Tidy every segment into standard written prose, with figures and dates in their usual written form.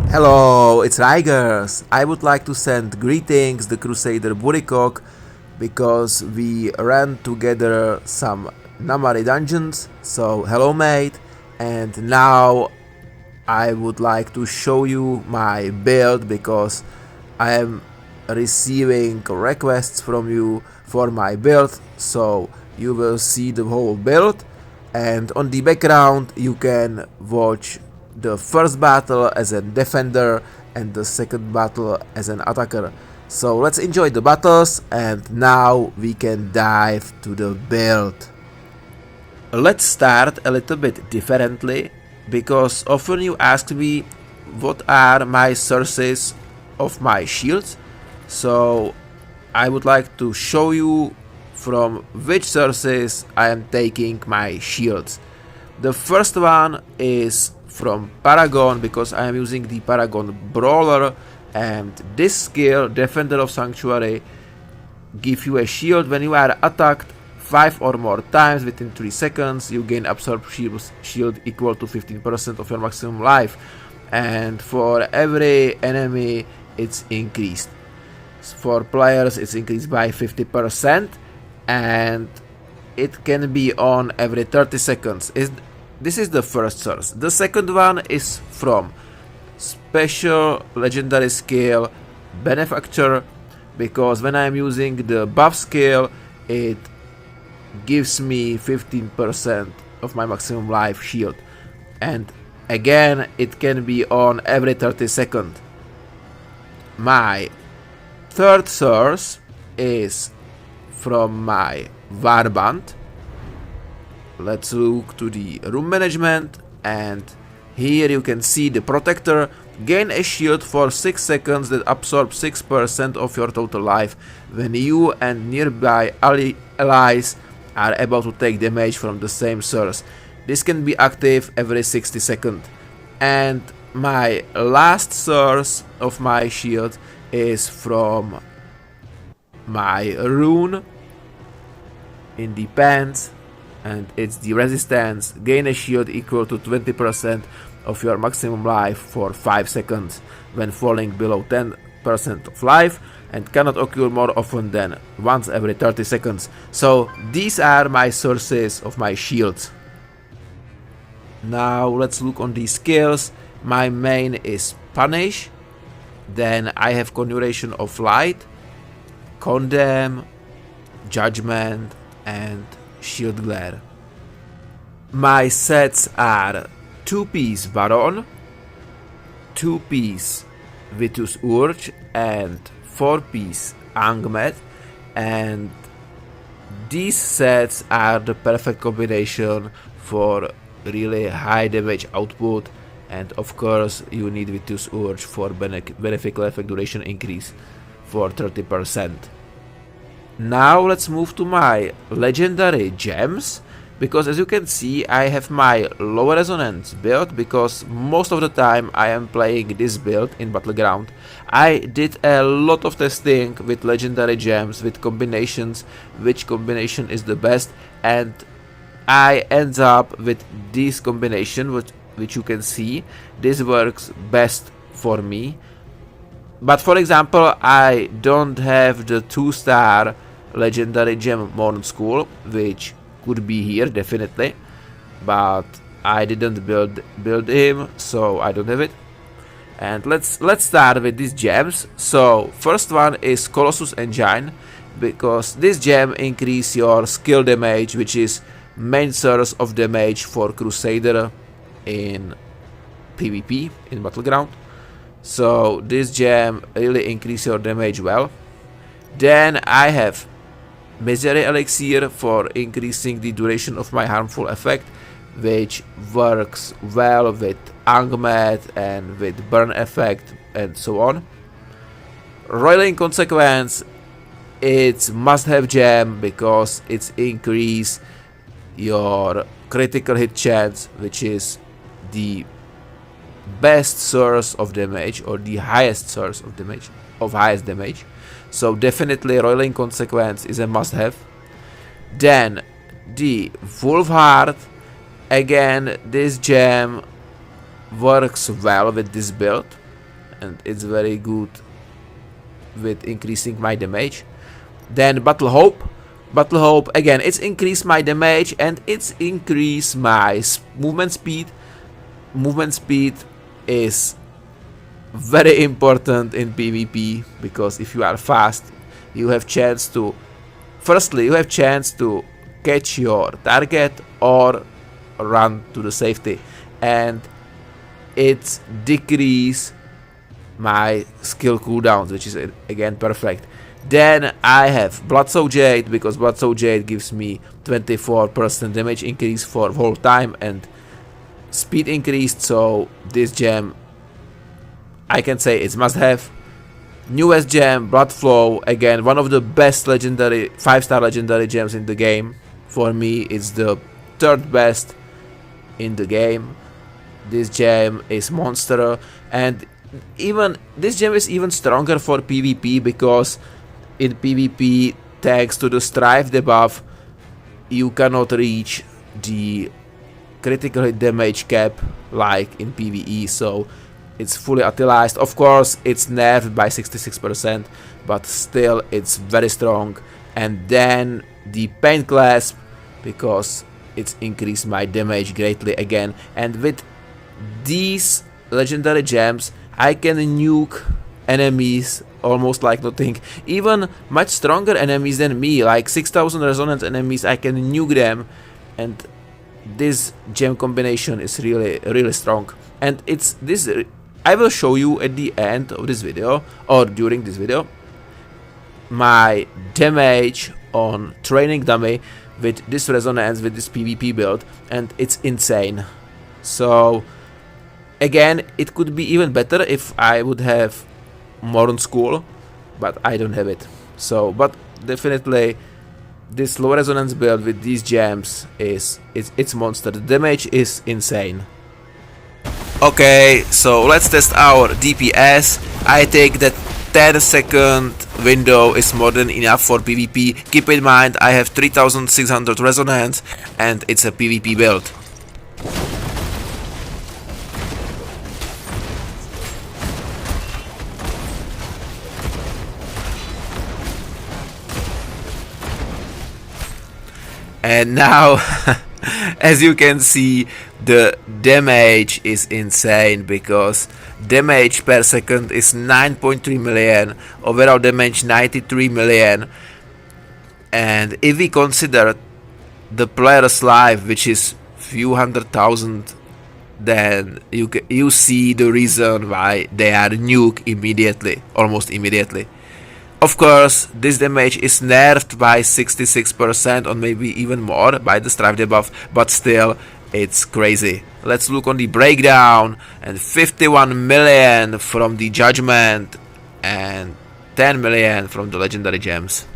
Hello, it's Rigers. I would like to send greetings the Crusader Burikok because we ran together some Namari dungeons. So hello mate, and now I would like to show you my build because I am receiving requests from you for my build, so you will see the whole build, and on the background you can watch the first battle as a defender and the second battle as an attacker. So let's enjoy the battles, and now we can dive to the build. Let's start a little bit differently, because often you ask me what are my sources of my shields. So I would like to show you from which sources I am taking my shields. The first one is from Paragon, because I am using the Paragon Brawler, and this skill, Defender of Sanctuary, gives you a shield when you are attacked 5 or more times within 3 seconds. You gain absorb shield equal to 15% of your maximum life, and for every enemy it's increased. For players it's increased by 50%, and it can be on every 30 seconds. This is the first source. The second one is from special legendary skill Benefactor, because when I am using the buff skill it gives me 15% of my maximum life shield, and again it can be on every 30 seconds. My third source is from my Warband. Let's look to the room management, and here you can see the protector. Gain a shield for 6 seconds that absorbs 6% of your total life when you and nearby allies are able to take damage from the same source. This can be active every 60 seconds. And my last source of my shield is from my rune in the pants, and it's the resistance. Gain a shield equal to 20% of your maximum life for 5 seconds when falling below 10% of life, and cannot occur more often than once every 30 seconds. So these are my sources of my shields. Now let's look on these skills. My main is Punish, then I have Conjuration of Light, Condemn, Judgment, and Shield Glare. My sets are 2-piece Baron, 2-piece Vitus Urge, and 4-piece Angmet, and these sets are the perfect combination for really high damage output, and of course you need Vitus Urge for beneficial effect duration increase for 30%. Now let's move to my legendary gems, because as you can see I have my low resonance build, because most of the time I am playing this build in Battleground. I did a lot of testing with legendary gems, with combinations, which combination is the best, and I end up with this combination, which you can see. This works best for me. But for example, I don't have the 2-star legendary gem Morn School, which could be here definitely, but I didn't build him, so I don't have it. And let's start with these gems. So first one is Colossus Engine, because this gem increase your skill damage, which is main source of damage for Crusader in PvP in Battleground. So this gem really increase your damage well. Then I have Misery Elixir for increasing the duration of my harmful effect, which works well with Angmet and with burn effect and so on. Roiling Consequence, it's must-have gem because it's increase your critical hit chance, which is the best source of damage, or the highest source of damage, highest damage. So definitely Roiling Consequence is a must-have. Then the Wolf Heart, again this gem works well with this build. and it's very good with increasing my damage. Then Battle Hope. Battle Hope, again, it's increased my damage and it's increased my movement speed. Movement speed is very important in PvP, because if you are fast, you have chance to, firstly, you have chance to catch your target or run to the safety, and it decrease my skill cooldowns, which is again perfect. Then I have Bloodsoaked Jade, because Bloodsoaked Jade gives me 24% damage increase for whole time and speed increased, so this gem, I can say it's must have. Newest gem, Blood Flow, again one of the best legendary 5-star legendary gems in the game. For me, it's the third best in the game. This gem is monster, and even this gem is even stronger for PvP, because in PvP, thanks to the Strife debuff, you cannot reach the critical hit damage cap like in PvE, so it's fully utilized. Of course, it's nerfed by 66%, but still it's very strong. And then the Pain Clasp, because it's increased my damage greatly again. And with these legendary gems, I can nuke enemies almost like nothing. Even much stronger enemies than me, like 6000 resonance enemies, I can nuke them. And this gem combination is really strong. And it's this, I will show you at the end of this video, or during this video, my damage on training dummy with this resonance, with this PvP build, and it's insane. So again, it could be even better if I would have Modern School, but I don't have it. So, but definitely this low resonance build with these gems it's monster. The damage is insane. Okay, so let's test our DPS. I think that 10-second window is more than enough for PvP. Keep in mind, I have 3600 resonance and it's a PvP build. And now, as you can see, the damage is insane, because damage per second is 9.3 million, overall damage 93 million. And if we consider the player's life, which is few hundred thousand, then you see the reason why they are nuked immediately, almost immediately. Of course, this damage is nerfed by 66% or maybe even more by the Strife debuff, but still, it's crazy. Let's look on the breakdown, and 51 million from the Judgment and 10 million from the legendary gems.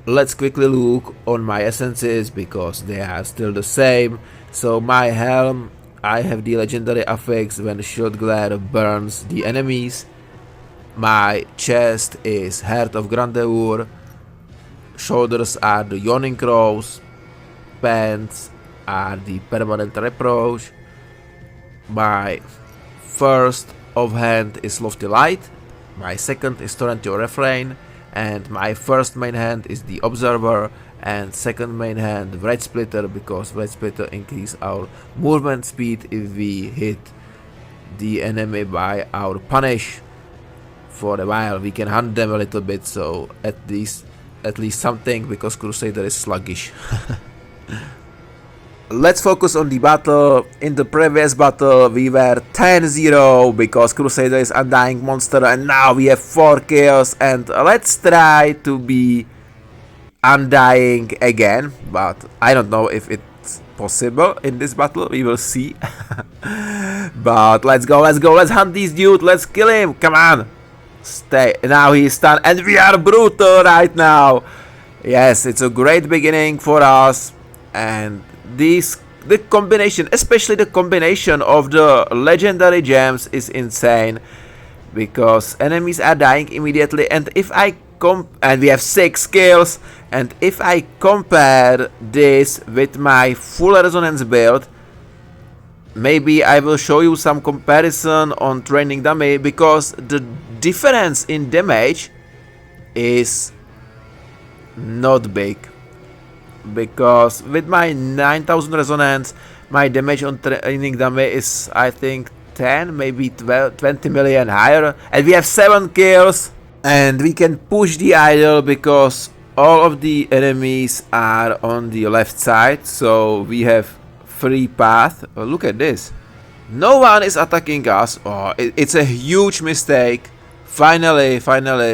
Let's quickly look on my essences, because they are still the same. So my helm, I have the legendary affix when shield glare burns the enemies. My chest is Heart of Grandeur, shoulders are the Yawning Crows, pants are the Permanent Reproach, my first offhand is Lofty Light, my second is Torrential Refrain, and my first main hand is the Observer, and second main hand Red Splitter, because Red Splitter increase our movement speed if we hit the enemy by our punish. For a while we can hunt them a little bit, so at least something, because Crusader is sluggish. Let's focus on the battle. In the previous battle we were 10-0 because Crusader is Undying Monster, and now we have 4 kills, and let's try to be Undying again, but I don't know if it's possible in this battle. We will see. But let's go, let's hunt this dude, let's kill him, come on. Stay. Now he's stunned, and we are brutal right now. Yes, it's a great beginning for us, and the combination, especially the combination of the legendary gems, is insane, because enemies are dying immediately. And if I and we have 6 kills, and if I compare this with my full resonance build, maybe I will show you some comparison on training dummy, because the difference in damage is not big. Because with my 9000 resonance, my damage on training dummy is, I think, 10, maybe 12, 20 million higher, and we have 7 kills, and we can push the idol because all of the enemies are on the left side, so we have free path. Oh, look at this, no one is attacking us. Oh, it's a huge mistake. Finally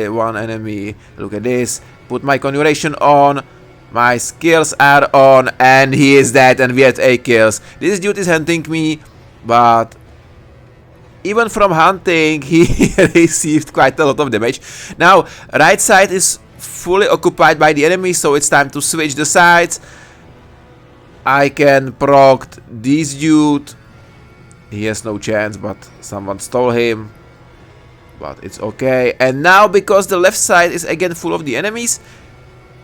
one enemy. Look at this, put my conjuration on, my skills are on, and he is dead, and we had 8 kills. This dude is hunting me, but even from hunting, he received quite a lot of damage. Now, right side is fully occupied by the enemy, so it's time to switch the sides. I can proc this dude. He has no chance, but someone stole him. But it's okay. And now, because the left side is again full of the enemies,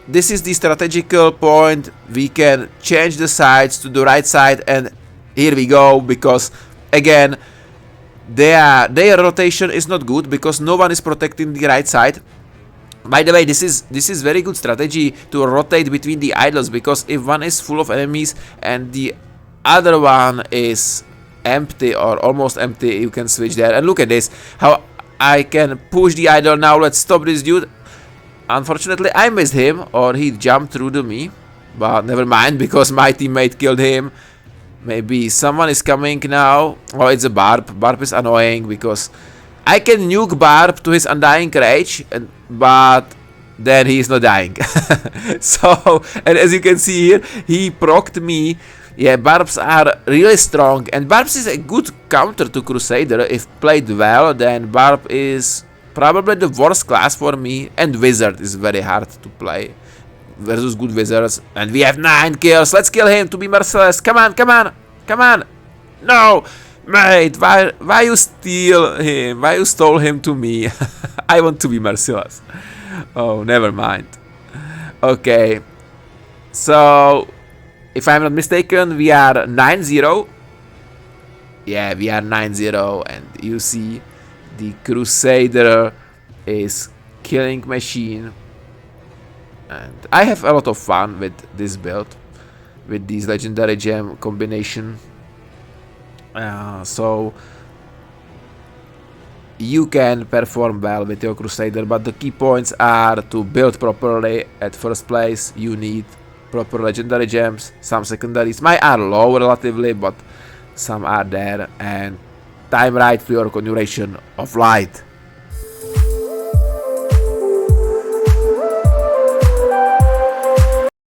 this is the strategical point. We can change the sides to the right side, and here we go, because again, their rotation is not good because no one is protecting the right side. By the way, this is very good strategy to rotate between the idols, because if one is full of enemies and the other one is empty or almost empty, you can switch there. And look at this, how I can push the idol. Now let's stop this dude. Unfortunately, I missed him, or he jumped through to me, but never mind, because my teammate killed him. Maybe someone is coming now. Oh, it's a Barb. Barb is annoying because I can nuke Barb to his undying rage, but then he is not dying. So, and as you can see here, he procced me. Yeah, Barbs are really strong, and Barbs is a good counter to Crusader. If played well, then Barb is probably the worst class for me, and Wizard is very hard to play versus good wizards. And we have 9 kills. Let's kill him to be merciless. Come on, come on, come on. No, mate, why you steal him? Why you stole him to me? I want to be merciless. Oh, never mind. Okay, so if I'm not mistaken, we are 9-0. Yeah, we are 9-0, and you see the Crusader is killing machine. And I have a lot of fun with this build, with this legendary gem combination. So you can perform well with your Crusader, but the key points are to build properly. At first place, you need proper legendary gems, some secondaries. Mine are low relatively, but some are there. And time right for your conjuration of light.